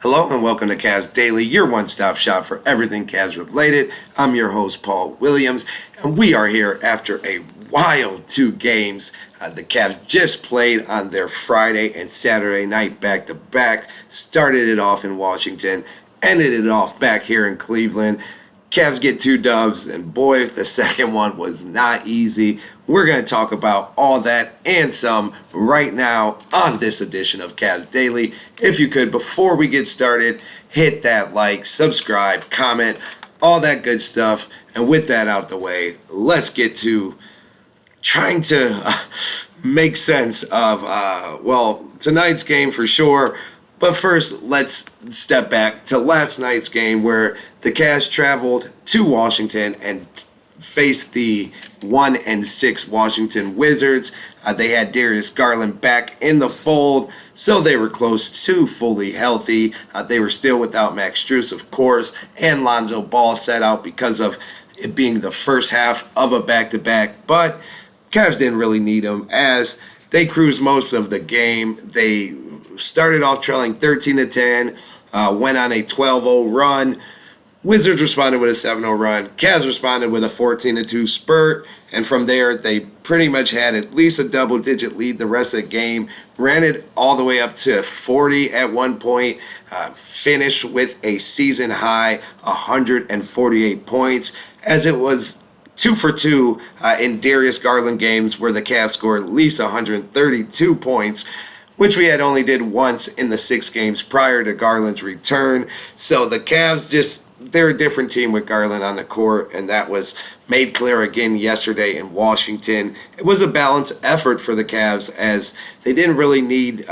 Hello and welcome to Cavs Daily, your one-stop shop for everything Cavs related. I'm your host, Paul Williams, and we are here after a wild two games. The Cavs just played on their Friday and Saturday night back-to-back, started it off in Washington, ended it off back here in Cleveland. Cavs get two dubs, and boy, the second one was not easy. We're going to talk about all that and some right now on this edition of Cavs Daily. If you could, before we get started, hit that like, subscribe, comment, all that good stuff. And with that out the way, let's get to trying to make sense of, tonight's game for sure. But first, let's step back to last night's game where the Cavs traveled to Washington and faced the 1-6 Washington Wizards. They had Darius Garland back in the fold, so they were close to fully healthy. They were still without Max Strus, of course, and Lonzo Ball set out because of it being the first half of a back-to-back. But Cavs didn't really need him as they cruised most of the game. They started off trailing 13-10, went on a 12-0 run. Wizards responded with a 7-0 run. Cavs responded with a 14-2 spurt. And from there, they pretty much had at least a double-digit lead the rest of the game. Ran it all the way up to 40 at one point. Finished with a season-high 148 points, as it was 2 for 2 in Darius Garland games where the Cavs scored at least 132 points, which we had only did once in the 6 games prior to Garland's return. So the Cavs they're a different team with Garland on the court, and that was made clear again yesterday in Washington. It was a balanced effort for the Cavs as they didn't really need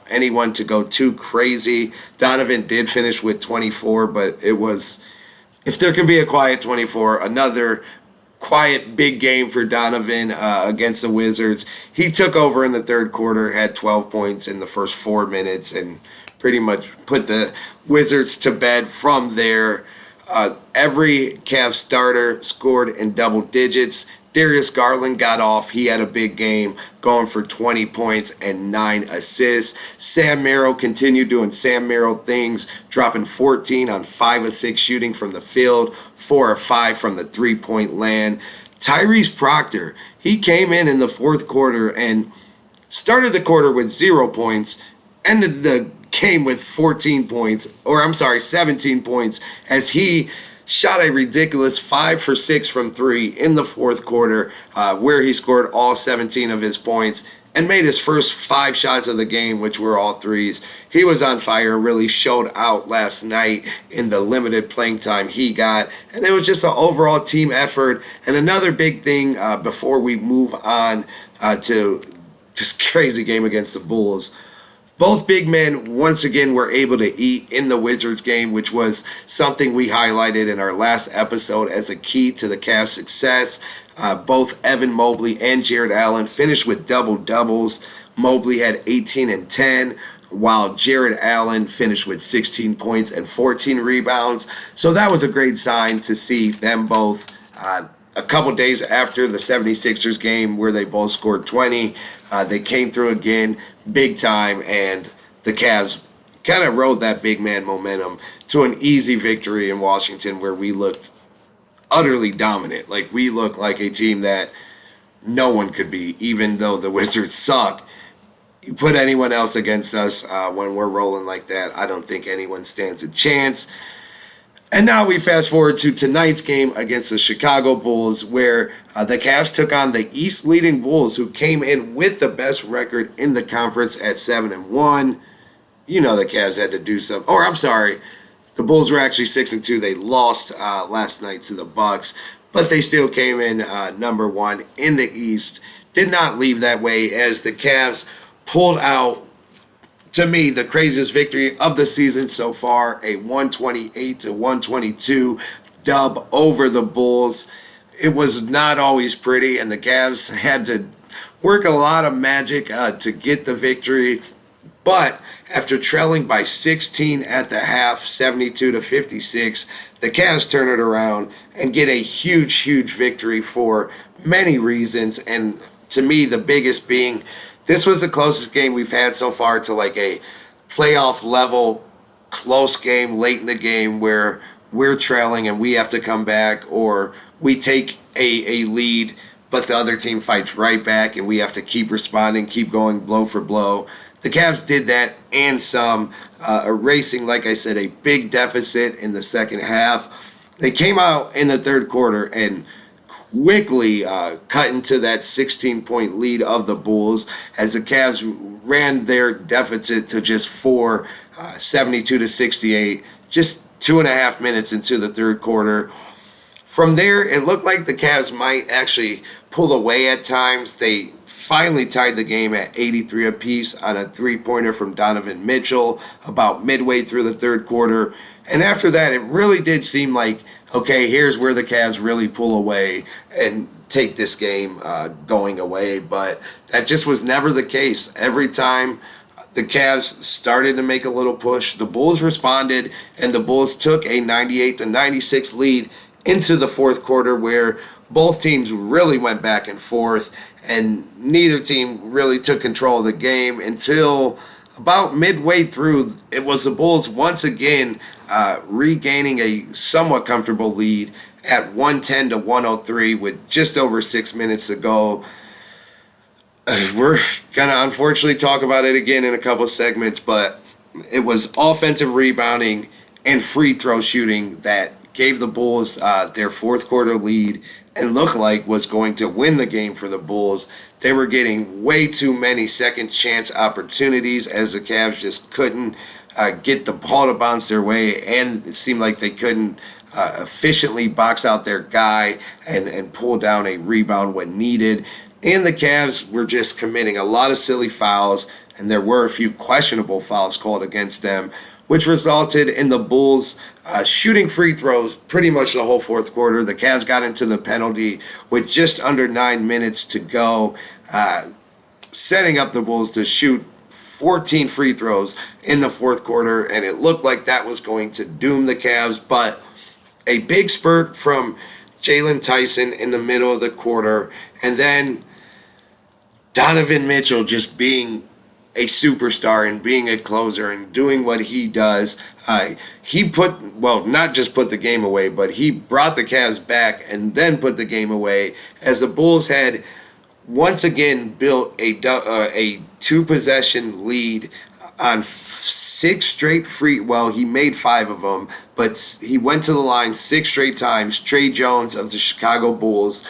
anyone to go too crazy. Donovan did finish with 24, but it was, if there can be a quiet 24, another quiet big game for Donovan against the Wizards. He took over in the third quarter, had 12 points in the first 4 minutes, and pretty much put the Wizards to bed from there. Every Cavs starter scored in double digits. Darius Garland got off. He had a big game, going for 20 points and 9 assists. Sam Merrill continued doing Sam Merrill things, dropping 14 on 5 of 6 shooting from the field, 4 of 5 from the three-point land. Tyrese Proctor, he came in the fourth quarter and started the quarter with 0 points, ended the game with 17 points, as he shot a ridiculous 5 for 6 from 3 in the fourth quarter, where he scored all 17 of his points and made his first 5 shots of the game, which were all threes. He was on fire, really showed out last night in the limited playing time he got, and it was just an overall team effort. And another big thing before we move on to this crazy game against the Bulls, both big men once again were able to eat in the Wizards game, which was something we highlighted in our last episode as a key to the Cavs' success. Both Evan Mobley and Jared Allen finished with double-doubles. Mobley had 18 and 10, while Jared Allen finished with 16 points and 14 rebounds. So that was a great sign to see them both. A couple days after the 76ers game where they both scored 20, they came through again big time, and the Cavs kind of rode that big man momentum to an easy victory in Washington where we looked utterly dominant. Like, we looked like a team that no one could beat, even though the Wizards suck. You put anyone else against us when we're rolling like that, I don't think anyone stands a chance. And now we fast forward to tonight's game against the Chicago Bulls, where the Cavs took on the East leading Bulls, who came in with the best record in the conference at 7-1. You know the Cavs had to do something. Or I'm sorry, the Bulls were actually 6-2. They lost last night to the Bucks, but they still came in number 1 in the East. Did not leave that way as the Cavs pulled out, to me, the craziest victory of the season so far, a 128-122 dub over the Bulls. It was not always pretty, and the Cavs had to work a lot of magic to get the victory. But after trailing by 16 at the half, 72-56, the Cavs turn it around and get a huge, huge victory for many reasons. And to me, the biggest being, this was the closest game we've had so far to like a playoff level close game late in the game where we're trailing and we have to come back, or we take a lead but the other team fights right back and we have to keep responding, keep going blow for blow. The Cavs did that and some, erasing, like I said, a big deficit in the second half. They came out in the third quarter and quickly cut into that 16-point lead of the Bulls as the Cavs ran their deficit to just four, 72 to 68, just 2.5 minutes into the third quarter. From there, it looked like the Cavs might actually pull away at times. They finally tied the game at 83 apiece on a three-pointer from Donovan Mitchell about midway through the third quarter. And after that, it really did seem like, okay, here's where the Cavs really pull away and take this game going away. But that just was never the case. Every time the Cavs started to make a little push, the Bulls responded, and the Bulls took a 98 to 96 lead into the fourth quarter, where both teams really went back and forth, and neither team really took control of the game until about midway through. It was the Bulls once again regaining a somewhat comfortable lead at 110 to 103 with just over 6 minutes to go. We're going to unfortunately talk about it again in a couple segments, but it was offensive rebounding and free throw shooting that gave the Bulls their fourth quarter lead and looked like was going to win the game for the Bulls. They were getting way too many second chance opportunities as the Cavs just couldn't get the ball to bounce their way, and it seemed like they couldn't efficiently box out their guy and pull down a rebound when needed. And the Cavs were just committing a lot of silly fouls, and there were a few questionable fouls called against them, which resulted in the Bulls shooting free throws pretty much the whole fourth quarter. The Cavs got into the penalty with just under 9 minutes to go, setting up the Bulls to shoot 14 free throws in the fourth quarter, and it looked like that was going to doom the Cavs. But a big spurt from Jalen Tyson in the middle of the quarter, and then Donovan Mitchell just being a superstar and being a closer and doing what he does. He not just put the game away, but he brought the Cavs back and then put the game away as the Bulls had once again built a two-possession lead on six straight he made 5 of them, but he went to the line 6 straight times. Trey Jones of the Chicago Bulls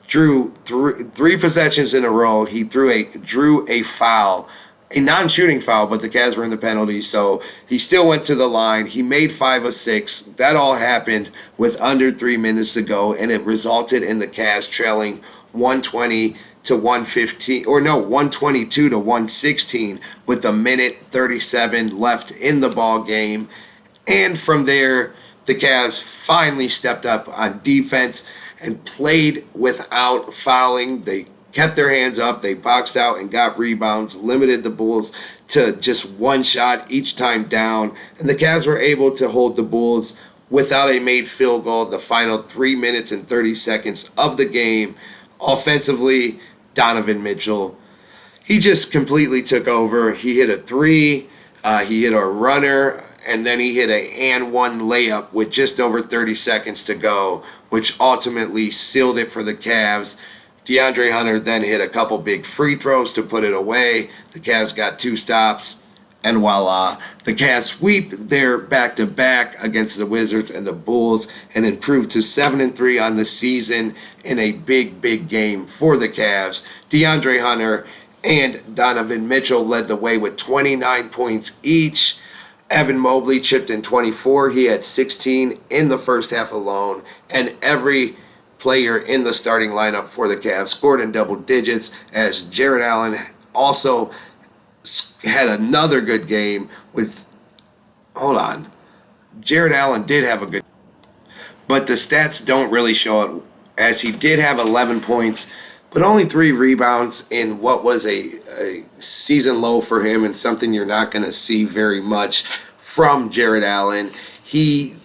drew three possessions in a row. He drew a foul, a non-shooting foul, but the Cavs were in the penalty, so he still went to the line. He made 5 of 6. That all happened with under 3 minutes to go, and it resulted in the Cavs trailing 120 to 115, 122 to 116 with a minute 37 left in the ball game. And from there, the Cavs finally stepped up on defense and played without fouling. They kept their hands up, they boxed out and got rebounds, limited the Bulls to just one shot each time down, and the Cavs were able to hold the Bulls without a made field goal the final 3 minutes and 30 seconds of the game. Offensively, Donovan Mitchell, he just completely took over. He hit a 3, he hit a runner, and then he hit a and one layup with just over 30 seconds to go, which ultimately sealed it for the Cavs. DeAndre Hunter then hit a couple big free throws to put it away. The Cavs got 2 stops, and voila, the Cavs sweep their back-to-back against the Wizards and the Bulls and improved to 7-3 on the season in a big game for the Cavs. DeAndre Hunter and Donovan Mitchell led the way with 29 points each. Evan Mobley chipped in 24. He had 16 in the first half alone, and every player in the starting lineup for the Cavs scored in double digits, as Jared Allen also had another good game with Jared Allen did have a good, but the stats don't really show it, as he did have 11 points but only 3 rebounds in what was a season low for him, and something you're not going to see very much from Jared Allen. He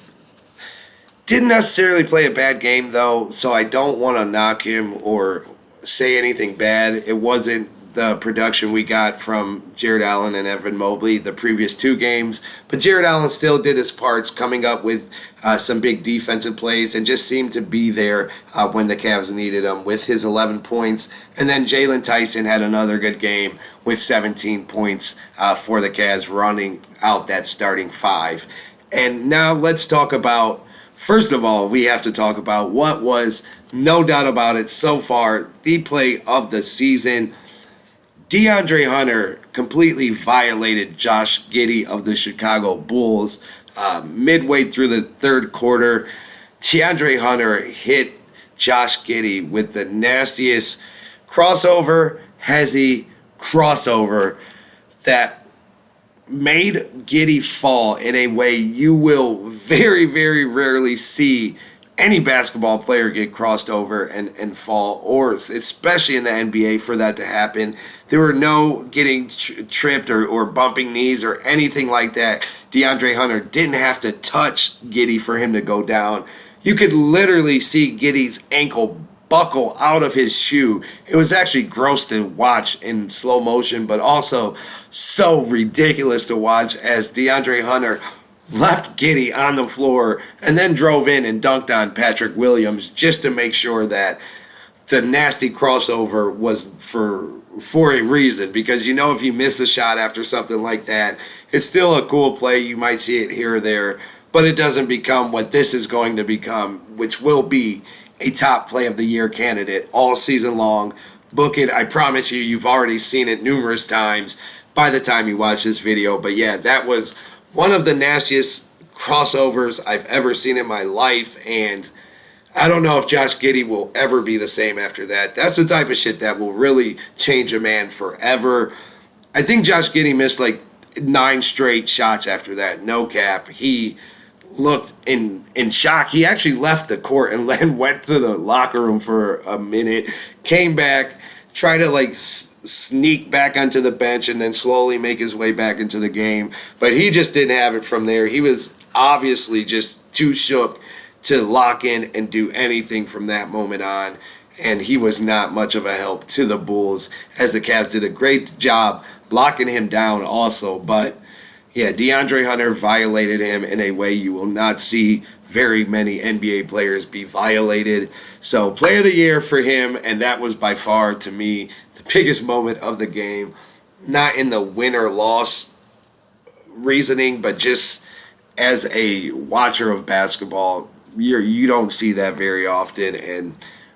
didn't necessarily play a bad game, though, so I don't want to knock him or say anything bad. It wasn't the production we got from Jared Allen and Evan Mobley the previous 2 games, but Jared Allen still did his parts, coming up with some big defensive plays and just seemed to be there when the Cavs needed him with his 11 points. And then Jalen Tyson had another good game with 17 points for the Cavs, running out that starting 5. And now let's talk about, first of all, we have to talk about what was, no doubt about it, so far, the play of the season. DeAndre Hunter completely violated Josh Giddey of the Chicago Bulls. Midway through the third quarter, DeAndre Hunter hit Josh Giddey with the nastiest crossover that made Giddey fall in a way you will very, very rarely see any basketball player get crossed over and fall, or especially in the NBA for that to happen. There were no getting tripped or bumping knees or anything like that. DeAndre Hunter didn't have to touch Giddey for him to go down. You could literally see Giddey's ankle buckle out of his shoe. It was actually gross to watch in slow motion, but also so ridiculous to watch as DeAndre Hunter left Giddey on the floor and then drove in and dunked on Patrick Williams just to make sure that the nasty crossover was for a reason. Because if you miss a shot after something like that, it's still a cool play. You might see it here or there, but it doesn't become what this is going to become, which will be a top play of the year candidate all season long. Book it. I promise you, you've already seen it numerous times by the time you watch this video. But yeah, that was one of the nastiest crossovers I've ever seen in my life, and I don't know if Josh Giddey will ever be the same after that. That's the type of shit that will really change a man forever. I think Josh Giddey missed like 9 straight shots after that, no cap. He looked in shock. He actually left the court and then went to the locker room for a minute, came back, tried to sneak back onto the bench and then slowly make his way back into the game. But he just didn't have it from there. He was obviously just too shook to lock in and do anything from that moment on. And he was not much of a help to the Bulls, as the Cavs did a great job locking him down also. But yeah, DeAndre Hunter violated him in a way you will not see very many NBA players be violated. So play of the year for him, and that was by far, to me, the biggest moment of the game. Not in the win or loss reasoning, but just as a watcher of basketball, you don't see that very often, and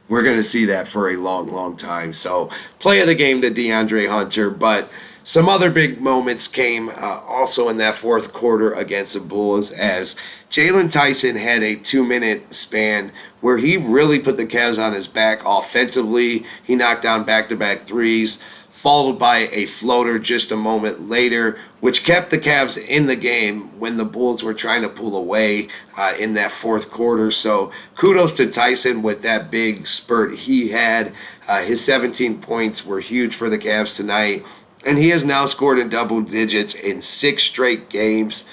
we're going to see that for a long, long time. So play of the game to DeAndre Hunter, but some other big moments came also in that fourth quarter against the Bulls, as Jalen Tyson had a 2-minute span where he really put the Cavs on his back offensively. He knocked down back-to-back threes, followed by a floater just a moment later, which kept the Cavs in the game when the Bulls were trying to pull away in that fourth quarter. So kudos to Tyson with that big spurt he had. His 17 points were huge for the Cavs tonight, and he has now scored in double digits in 6 straight games.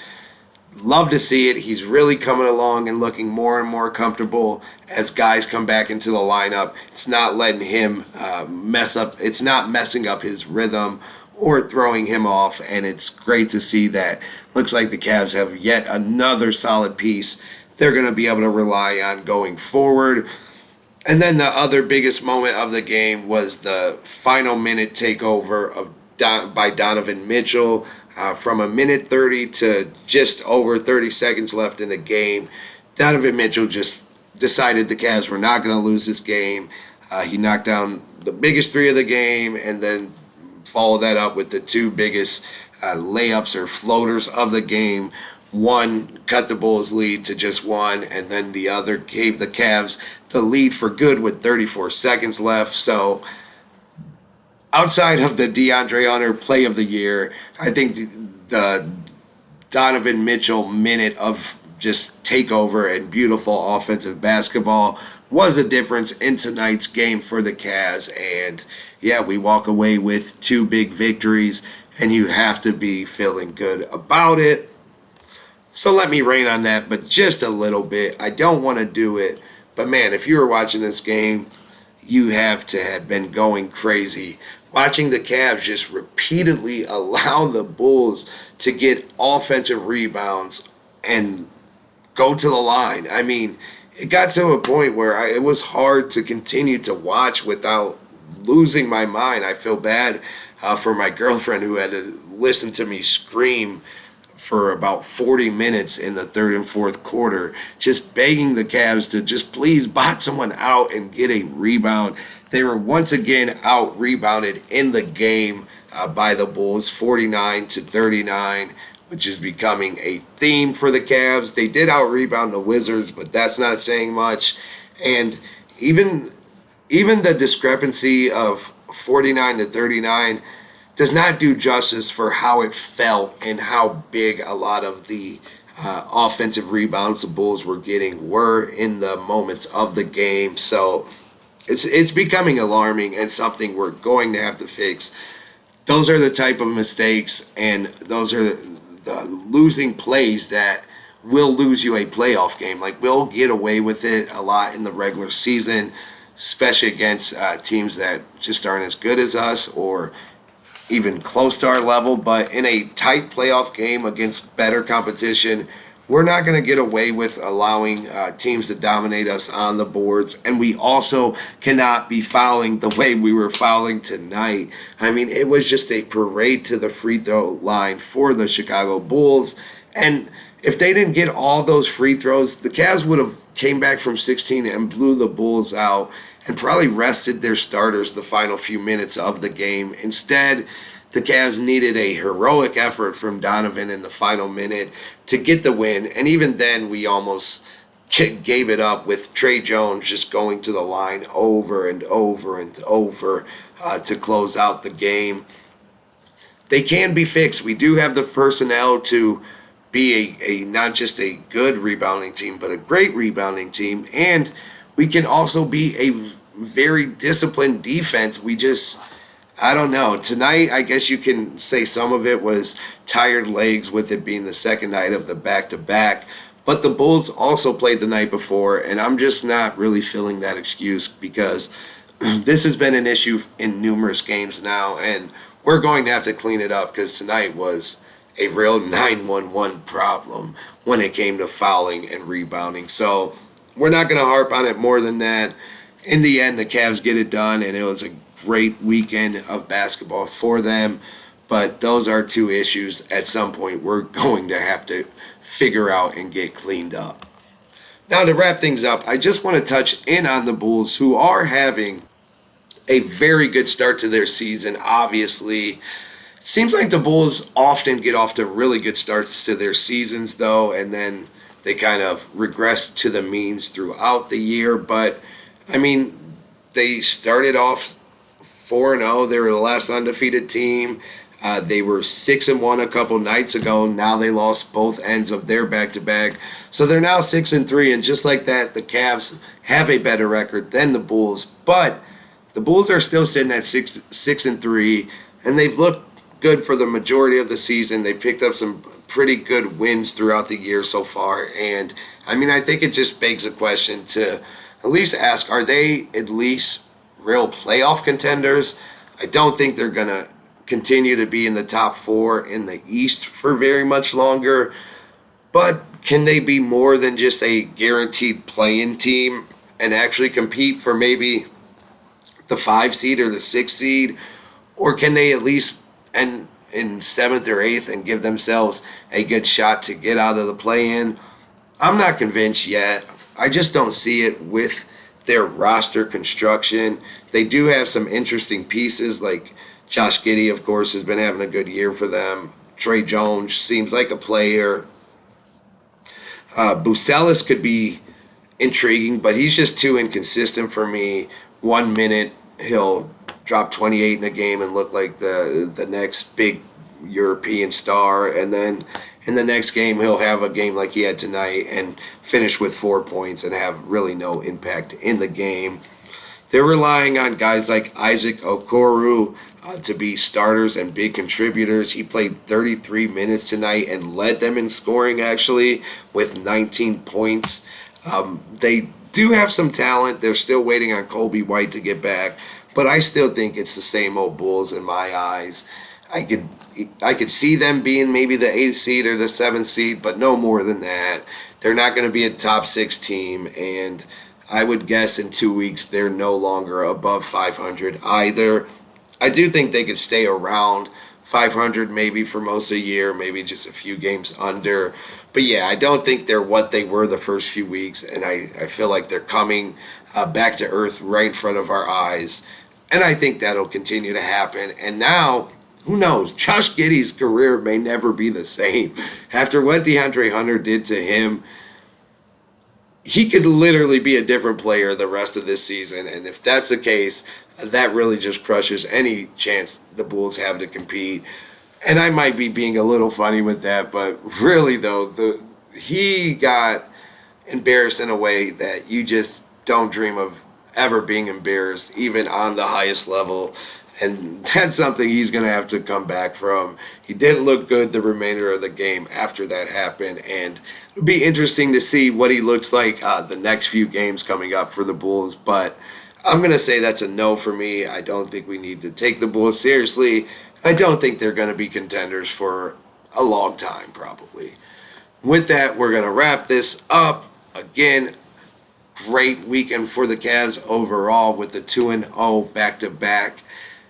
Love to see it. He's really coming along and looking more and more comfortable as guys come back into the lineup. It's not letting him mess up. It's not messing up his rhythm or throwing him off, and it's great to see that. Looks like the Cavs have yet another solid piece they're going to be able to rely on going forward. And then the other biggest moment of the game was the final minute takeover by Donovan Mitchell. From a minute 30 to just over 30 seconds left in the game, Donovan Mitchell just decided the Cavs were not going to lose this game. He knocked down the biggest 3 of the game and then followed that up with the 2 biggest layups or floaters of the game. One cut the Bulls' lead to just 1, and then the other gave the Cavs the lead for good with 34 seconds left. So outside of the DeAndre Hunter play of the year, I think the Donovan Mitchell minute of just takeover and beautiful offensive basketball was the difference in tonight's game for the Cavs. And yeah, we walk away with 2 big victories, and you have to be feeling good about it. So let me rain on that, but just a little bit. I don't want to do it, but man, if you were watching this game, you have to have been going crazy watching the Cavs just repeatedly allow the Bulls to get offensive rebounds and go to the line. I mean, it got to a point where it was hard to continue to watch without losing my mind. I feel bad for my girlfriend who had to listen to me scream for about 40 minutes in the third and fourth quarter, just begging the Cavs to just please box someone out and get a rebound. They were once again out rebounded in the game by the Bulls, 49-39, which is becoming a theme for the Cavs. They did out rebound the Wizards, but that's not saying much. And even the discrepancy of 49-39 does not do justice for how it felt and how big a lot of the offensive rebounds the Bulls were getting were in the moments of the game. So it's becoming alarming and something we're going to have to fix. Those are the type of mistakes and those are the losing plays that will lose you a playoff game. Like, we'll get away with it a lot in the regular season, especially against teams that just aren't as good as us or even close to our level. But in a tight playoff game against better competition, we're not going to get away with allowing teams to dominate us on the boards. And we also cannot be fouling the way we were fouling tonight. I mean, it was just a parade to the free throw line for the Chicago Bulls. And if they didn't get all those free throws, the Cavs would have came back from 16 and blew the Bulls out and probably rested their starters the final few minutes of the game. Instead, the Cavs needed a heroic effort from Donovan in the final minute to get the win. And even then, we almost gave it up with Trey Jones just going to the line over and over and over to close out the game. They can be fixed. We do have the personnel to be a not just a good rebounding team, but a great rebounding team. And we can also be a very disciplined defense. I don't know. Tonight, I guess you can say some of it was tired legs with it being the second night of the back-to-back. But the Bulls also played the night before, and I'm just not really feeling that excuse because this has been an issue in numerous games now, and we're going to have to clean it up because tonight was a real 911 problem when it came to fouling and rebounding. So we're not going to harp on it more than that. In the end, the Cavs get it done, and it was a great weekend of basketball for them. But those are two issues at some point we're going to have to figure out and get cleaned up. Now, to wrap things up, I just want to touch in on the Bulls, who are having a very good start to their season. Obviously, it seems like the Bulls often get off to really good starts to their seasons, though, and then they kind of regress to the means throughout the year. But I mean, they started off 4-0. They were the last undefeated team. They were 6-1 a couple nights ago. Now they lost both ends of their back-to-back. So they're now 6-3, and just like that, the Cavs have a better record than the Bulls. But the Bulls are still sitting at 6-3, and they've looked good for the majority of the season. They picked up some pretty good wins throughout the year so far. And, I mean, I think it just begs a question to at least ask, are they at least real playoff contenders? I don't think they're going to continue to be in the top four in the East for very much longer. But can they be more than just a guaranteed play-in team and actually compete for maybe the 5 seed or the 6 seed? Or can they at least end in 7th or 8th and give themselves a good shot to get out of the play-in? I'm not convinced yet. I just don't see it with their roster construction. They do have some interesting pieces, like Josh Giddey, of course, has been having a good year for them. Trey Jones seems like a player. Bucelis could be intriguing, but he's just too inconsistent for me. 1 minute, he'll drop 28 in a game and look like the next big European star, and then in the next game he'll have a game like he had tonight and finish with 4 points and have really no impact in the game. They're relying on guys like Isaac Okoro to be starters and big contributors. He played 33 minutes tonight and led them in scoring, actually, with 19 points. They do have some talent. They're still waiting on Colby White to get back. but I still think it's the same old Bulls in my eyes. I could I could see them being maybe the 8th seed or the 7th seed, but no more than that. They're not going to be a top 6 team, and I would guess in 2 weeks they're no longer above 500 either. I do think they could stay around 500 maybe for most of the year, maybe just a few games under. But yeah, I don't think they're what they were the first few weeks, and I feel like they're coming back to earth right in front of our eyes. And I think that'll continue to happen. And now, who knows? Josh Giddey's career may never be the same. After what DeAndre Hunter did to him, he could literally be a different player the rest of this season. And if that's the case, that really just crushes any chance the Bulls have to compete. And I might be being a little funny with that, but really, though, he got embarrassed in a way that you just don't dream of ever being embarrassed, even on the highest level. And that's something he's going to have to come back from. He didn't look good the remainder of the game after that happened. And it'll be interesting to see what he looks like the next few games coming up for the Bulls. But I'm going to say that's a no for me. I don't think we need to take the Bulls seriously. I don't think they're going to be contenders for a long time, probably. With that, we're going to wrap this up. Again, great weekend for the Cavs overall with the 2-0 back-to-back.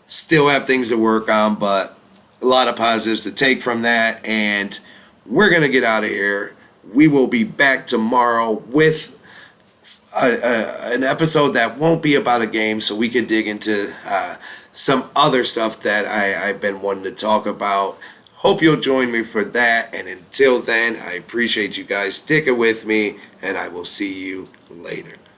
Still have things to work on, but a lot of positives to take from that. And we're going to get out of here. We will be back tomorrow with an episode that won't be about a game, so we can dig into some other stuff that I've been wanting to talk about. Hope you'll join me for that. And until then, I appreciate you guys sticking with me, and I will see you later.